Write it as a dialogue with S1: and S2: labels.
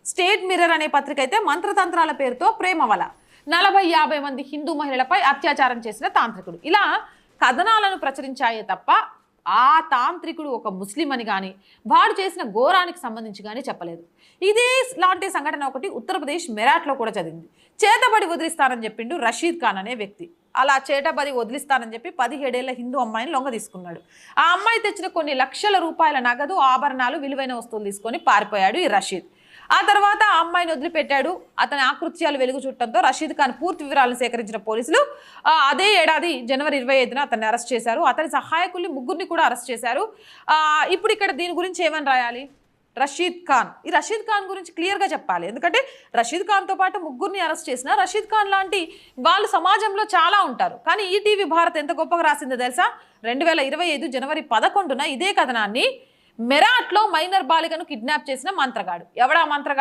S1: State mirror అనే పత్రిక అయితే మంత్రతంత్రాల పేరుతో ప్రేమవల 40-50 మంది హిందూ మహిళలపై అత్యాచారం చేసిన తాంత్రికుడు ఇలా కథనాలను ప్రచురించాయే తప్ప ఆ తాంత్రికుడు ఒక ముస్లిం అని కానీ వాడు చేసిన ఘోరానికి సంబంధించి కానీ చెప్పలేదు. ఇదే లాంటి సంఘటన ఒకటి ఉత్తరప్రదేశ్ మెరాట్లో కూడా చదివింది. చేతబడి వదిలిస్తానని చెప్పిండు రషీద్ ఖాన్ అనే వ్యక్తి. అలా చేతబడి వదిలిస్తానని చెప్పి 17 ఏళ్ల హిందూ అమ్మాయిని లొంగ తీసుకున్నాడు. ఆ అమ్మాయి తెచ్చిన కొన్ని లక్షల రూపాయల నగదు, ఆభరణాలు, విలువైన వస్తువులు తీసుకొని పారిపోయాడు ఈ రషీద్. ఆ తర్వాత ఆ అమ్మాయిని వదిలిపెట్టాడు. అతని ఆకృత్యాలు వెలుగు చుట్టడంతో రషీద్ ఖాన్ పూర్తి వివరాలను సేకరించిన పోలీసులు అదే ఏడాది జనవరి 25న అతన్ని అరెస్ట్ చేశారు. అతని సహాయకుల్ని 3 కూడా అరెస్ట్ చేశారు. ఇప్పుడు ఇక్కడ దీని గురించి ఏమని రాయాలి? రషీద్ ఖాన్. ఈ రషీద్ ఖాన్ గురించి క్లియర్గా చెప్పాలి. ఎందుకంటే రషీద్ ఖాన్తో పాటు 3 అరెస్ట్ చేసిన రషీద్ ఖాన్ లాంటి వాళ్ళు సమాజంలో చాలా ఉంటారు. కానీ ఈటీవీ భారత్ ఎంత గొప్పగా రాసిందో తెలుసా? 2025 జనవరి 11న ఇదే కథనాన్ని మెరాట్లో మైనర్ బాలికను కిడ్నాప్ చేసిన మంత్రగాడు. ఎవడా మంత్రగాడు?